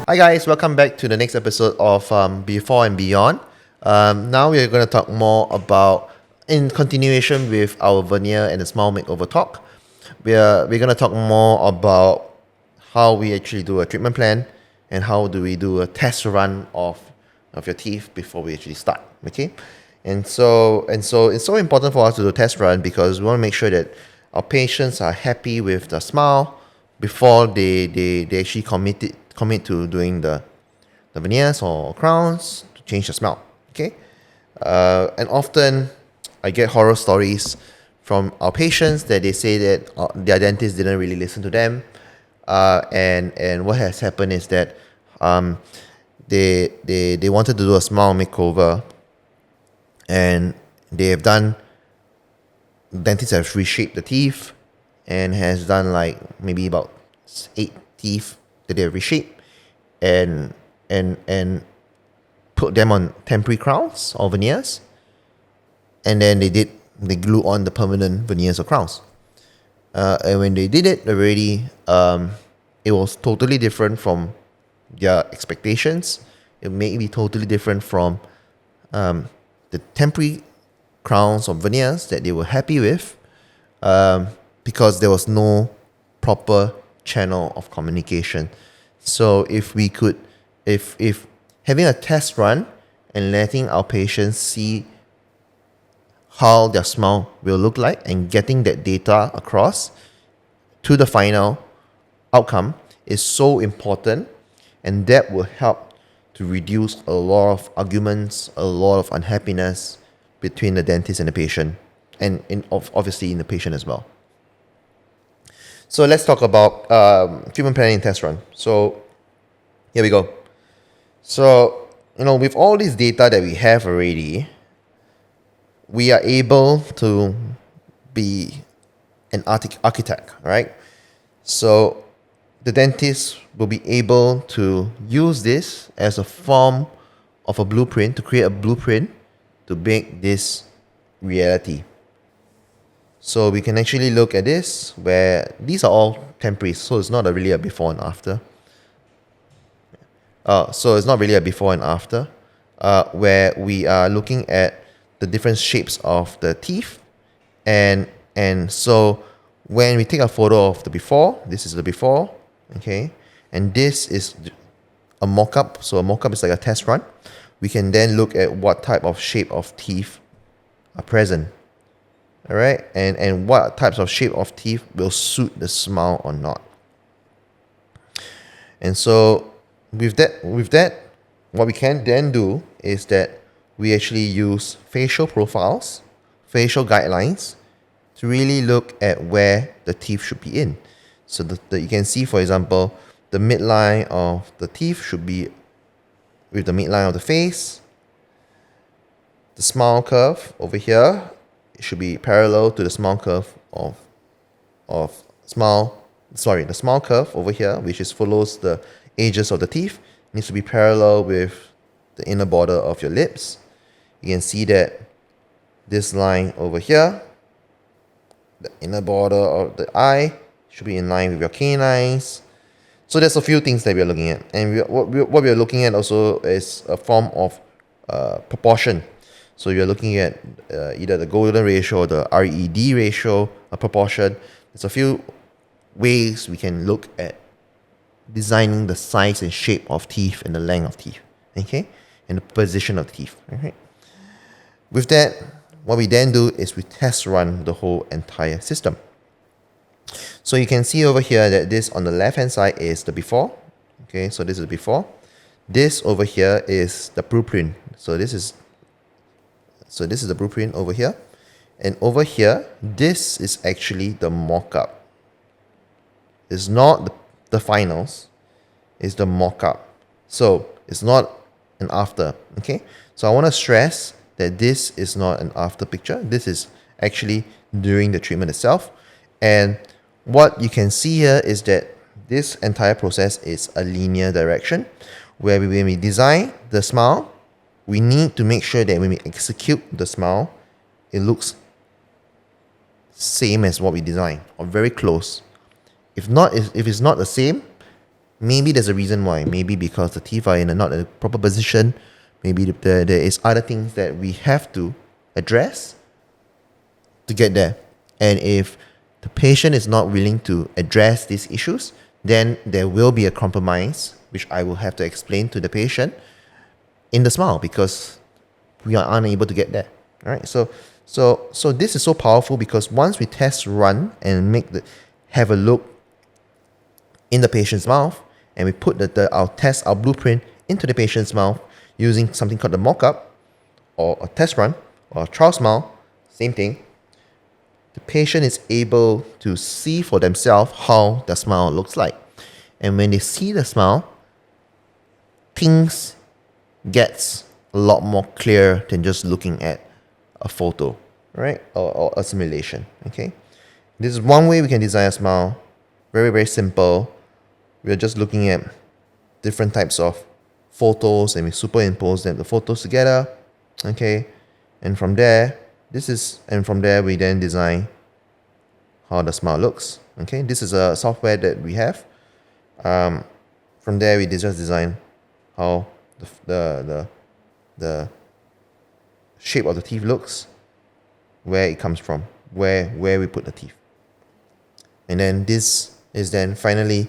Hi guys, welcome back to the next episode of Before and Beyond. Now we're going to talk more about, in continuation with our veneer and the smile makeover talk, we're going to talk more about how we actually do a treatment plan and how do we do a test run of your teeth before we actually start. Okay, and so it's so important for us to do a test run because we want to make sure that our patients are happy with the smile before they actually commit to doing the veneers or crowns to change the smile. Okay, and often I get horror stories from our patients that they say that their dentist didn't really listen to them, and what has happened is that they wanted to do a smile makeover, and they have done. Dentist has reshaped the teeth and has done like maybe about 8 teeth that they have reshaped and put them on temporary crowns or veneers, and then they glue on the permanent veneers or crowns. And when they did it already, it was totally different from their expectations. It may be totally different from the temporary crowns or veneers that they were happy with, because there was no proper channel of communication. So if having a test run and letting our patients see how their smile will look like and getting that data across to the final outcome is so important, and that will help to reduce a lot of arguments, a lot of unhappiness between the dentist and the patient, and obviously in the patient as well. So let's talk about treatment planning and test run. So here we go. So, with all this data that we have already, we are able to be an architect, right? So the dentist will be able to use this as a form of a blueprint, to create a blueprint to make this reality. So we can actually look at this, where these are all temporary, so it's not really a before and after. Where we are looking at the different shapes of the teeth, and so when we take a photo of the before, this is the before, okay, and this is a mock-up. So a mock-up is like a test run. We can then look at what type of shape of teeth are present, all right, and what types of shape of teeth will suit the smile or not. And so with that, what we can then do is that we actually use facial profiles, facial guidelines, to really look at where the teeth should be in. So you can see, for example, the midline of the teeth should be with the midline of the face. The smile curve over here, it should be parallel to the smile curve the smile curve over here, which follows the edges of the teeth, needs to be parallel with the inner border of your lips. You can see that this line over here, the inner border of the eye, should be in line with your canines. So there's a few things that we're looking at, and what we're looking at also is a form of proportion. So you're looking at either the golden ratio or the RED ratio, a proportion. There's a few ways we can look at designing the size and shape of teeth and the length of teeth, okay, and the position of the teeth. Okay. With that, what we then do is we test run the whole entire system. So you can see over here that this on the left hand side is the before. Okay, so this is the before. This over here is the blueprint. So this is the blueprint over here. And over here, this is actually the mock-up. It's not the finals, it's the mock-up. So it's not an after. Okay, so I want to stress that this is not an after picture. This is actually during the treatment itself. And what you can see here is that this entire process is a linear direction, where when we design the smile, we need to make sure that when we execute the smile, it looks same as what we designed, or very close. If it's not the same, Maybe there's a reason why. Maybe because the teeth are in not a proper position. Maybe there is other things that we have to address to get there. And if the patient is not willing to address these issues, then there will be a compromise, which I will have to explain to the patient in the smile, because we are unable to get there. All right. So this is so powerful, because once we test run and have a look in the patient's mouth, and we put our blueprint into the patient's mouth using something called the mock-up, or a test run, or a trial smile, same thing. The patient is able to see for themselves how the smile looks like. And when they see the smile, things gets a lot more clear than just looking at a photo, right? Or a simulation, okay? This is one way we can design a smile. Very, very simple. We're just looking at different types of photos, and we superimpose the photos together, okay? And from there, we then design how the smile looks, okay? This is a software that we have. From there, we just design how the shape of the teeth looks, where it comes from, where we put the teeth. And then this is then finally,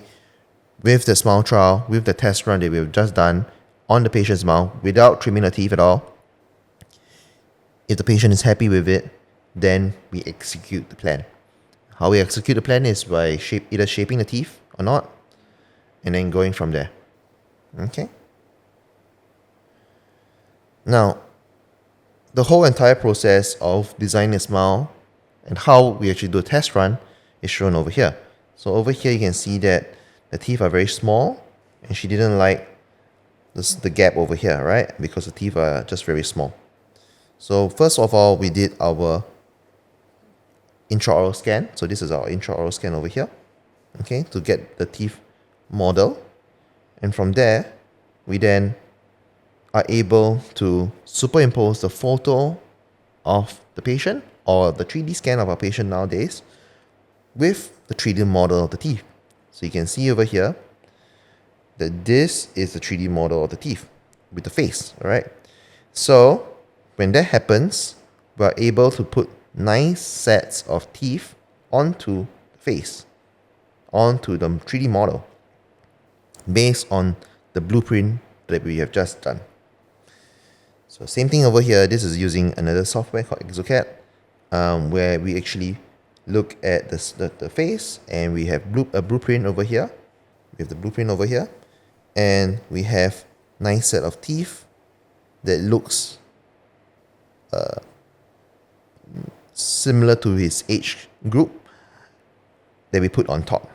with the smile trial, with the test run that we've just done on the patient's mouth without trimming the teeth at all. If the patient is happy with it, then we execute the plan. How we execute the plan is by either shaping the teeth or not, and then going from there. Okay? Now, the whole entire process of designing a smile and how we actually do a test run is shown over here. So over here you can see that the teeth are very small, and she didn't like the gap over here, right? Because the teeth are just very small. So first of all, we did our intraoral scan. So this is our intraoral scan over here, okay, to get the teeth model. And from there, we then are able to superimpose the photo of the patient, or the 3D scan of our patient nowadays, with the 3D model of the teeth. So you can see over here that this is the 3D model of the teeth with the face, all right? So when that happens, we're able to put 9 sets of teeth onto the face, onto the 3D model, based on the blueprint that we have just done. So same thing over here. This is using another software called ExoCAD, where we actually look at the face, and we have a blueprint over here. We have the blueprint over here, and we have 9 set of teeth that looks similar to his age group that we put on top.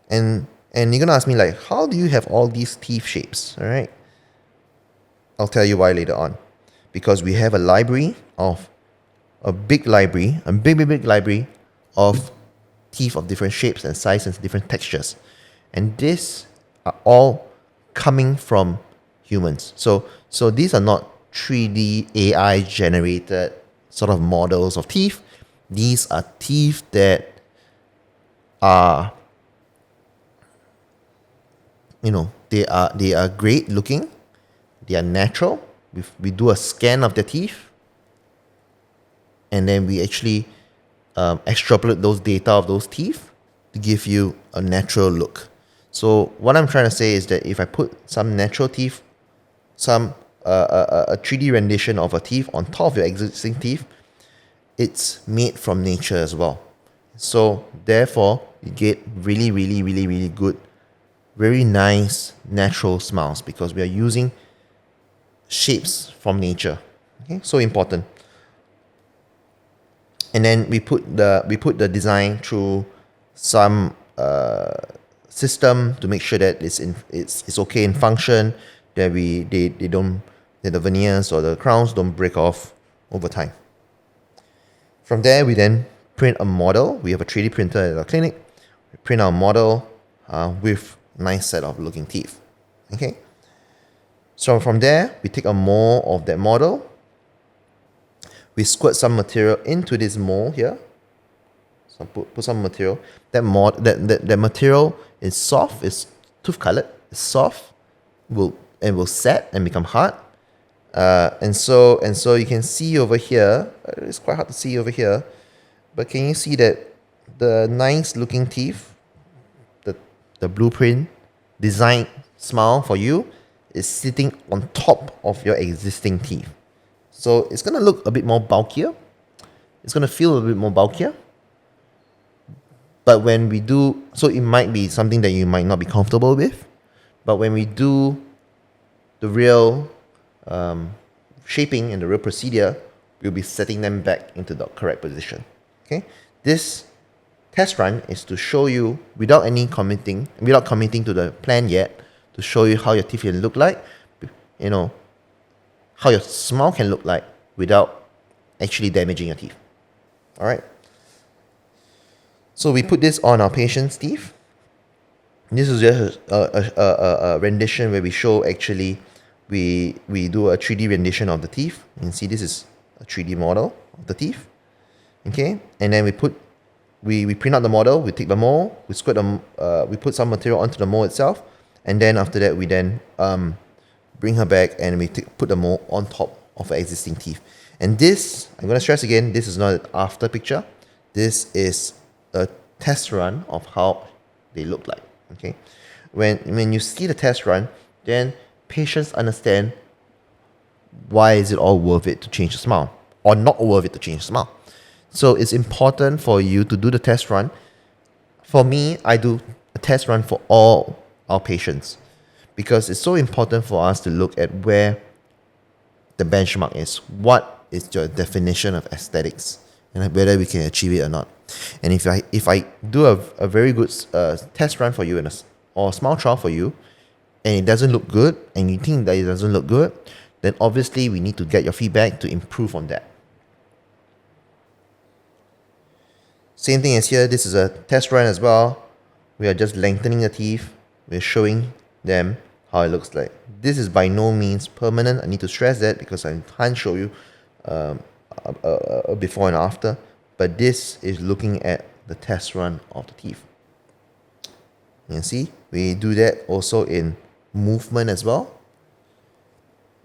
And you're gonna ask me, like, how do you have all these teeth shapes? All right, I'll tell you why later on. Because we have a big library of teeth of different shapes and sizes and different textures. And these are all coming from humans. So these are not 3D AI generated sort of models of teeth. These are teeth that are, they are great looking. They are natural. We do a scan of the teeth, and then we actually extrapolate those data of those teeth to give you a natural look. So what I'm trying to say is that if I put some natural teeth, a 3D rendition of a teeth on top of your existing teeth, it's made from nature as well. So therefore, you get really, really, really, really good, very nice natural smiles, because we are using shapes from nature. Okay, so important. And then we put the design through some system to make sure that it's okay in function, that that the veneers or the crowns don't break off over time. From there, we then print a model. We have a 3D printer at our clinic. We print our model with nice set of looking teeth. Okay. So from there, we take a mold of that model. We squirt some material into this mold here. So put some material. That material is soft, it's tooth colored. soft, will set and become hard. And so you can see over here, it's quite hard to see over here, but can you see that the nice looking teeth, the blueprint design smile for you is sitting on top of your existing teeth. So it's gonna look a bit more bulkier. It's gonna feel a bit more bulkier. But when we do, so it might be something that you might not be comfortable with. But when we do the real shaping and the real procedure, we'll be setting them back into the correct position. Okay, this test run is to show you without committing to the plan yet, to show you how your teeth can look like, how your smile can look like without actually damaging your teeth. All right. So we put this on our patient's teeth. This is just a rendition where we show actually we do a 3D rendition of the teeth. You can see this is a 3D model of the teeth. Okay, and then we print out the model, we take the mold, we put some material onto the mold itself, and then after that we then bring her back and we put the mold on top of her existing teeth. And this, I'm going to stress again, this is not an after picture. This is a test run of how they look like. Okay, when you see the test run, then patients understand why is it all worth it to change the smile or not worth it to change the smile. So it's important for you to do the test run. For me, I do a test run for all our patients because it's so important for us to look at where the benchmark is. What is your definition of aesthetics and whether we can achieve it or not. And if I do a very good test run for you or a smile trial for you, and it doesn't look good, and you think that it doesn't look good, then obviously we need to get your feedback to improve on that. Same thing as here, this is a test run as well. We are just lengthening the teeth. We're showing them how it looks like. This is by no means permanent. I need to stress that because I can't show you a before and after. But this is looking at the test run of the teeth. You can see, we do that also in movement as well.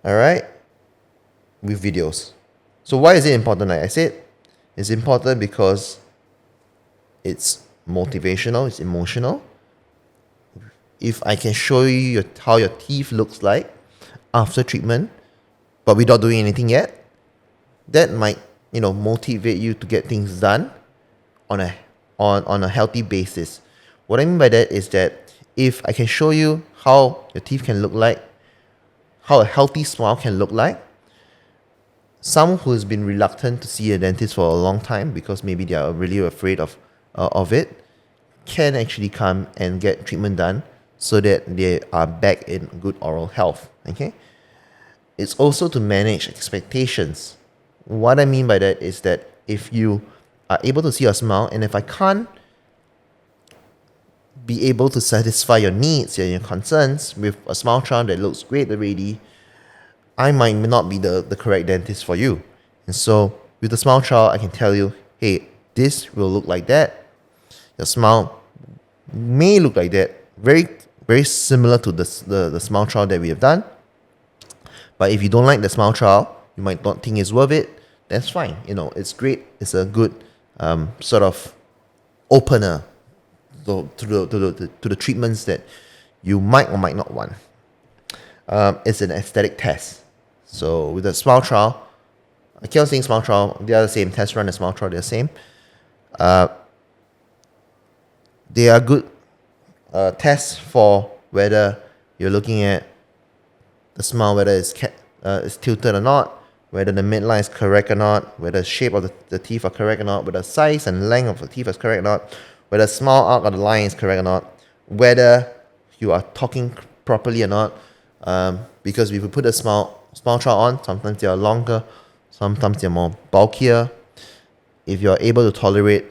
Alright, with videos. So why is it important? Like I said, it's important because it's motivational, it's emotional. If I can show you how your teeth looks like after treatment, but without doing anything yet, that might motivate you to get things done on a healthy basis. What I mean by that is that if I can show you how your teeth can look like, how a healthy smile can look like, someone who's been reluctant to see a dentist for a long time because maybe they are really afraid of it, can actually come and get treatment done so that they are back in good oral health. Okay, it's also to manage expectations. What I mean by that is that if you are able to see your smile, and if I can't be able to satisfy your needs and your concerns with a smile trial that looks great already, I might not be the correct dentist for you. And so with the smile trial, I can tell you, hey, this will look like that. Your smile may look like that. Very, very similar to the smile trial that we have done. But if you don't like the smile trial, you might not think it's worth it. That's fine. It's great. It's a good sort of opener to the treatments that you might or might not want. It's an aesthetic test. So with the smile trial, I keep on saying smile trial, they are the same. Test run and smile trial, they're the same. They are good tests for whether you're looking at the smile, whether it's tilted or not, whether the midline is correct or not, whether the shape of the teeth are correct or not, whether the size and length of the teeth is correct or not, whether the smile arc of the line is correct or not, whether you are talking properly or not. Because if you put a smile trial on, sometimes they are longer, sometimes they're more bulkier. If you're able to tolerate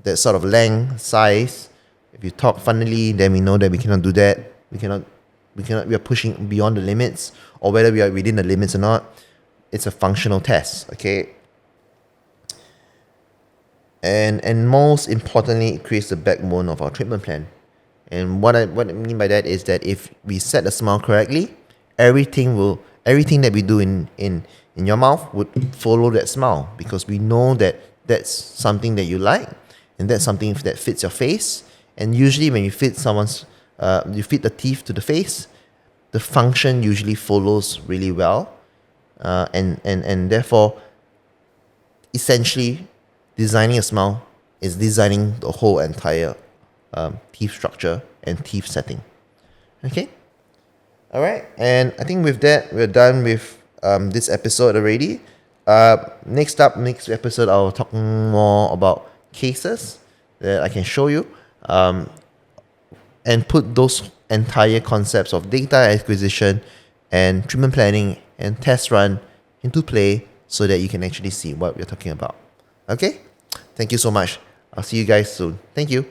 that sort of length, size, if you talk funnily, then we know that we cannot do that. We are pushing beyond the limits, or whether we are within the limits or not. It's a functional test, okay? And most importantly, it creates the backbone of our treatment plan. And what I mean by that is that if we set the smile correctly, everything that we do in your mouth would follow that smile, because we know that that's something that you like, and that's something that fits your face. And usually when you fit you fit the teeth to the face, the function usually follows really well, and therefore, essentially, designing a smile is designing the whole entire teeth structure and teeth setting. Okay? Alright, and I think with that, we're done with this episode already. Next episode, I'll talk more about cases that I can show you, and put those entire concepts of data acquisition and treatment planning and test run into play so that you can actually see what we're talking about. Okay? Thank you so much. I'll see you guys soon. Thank you.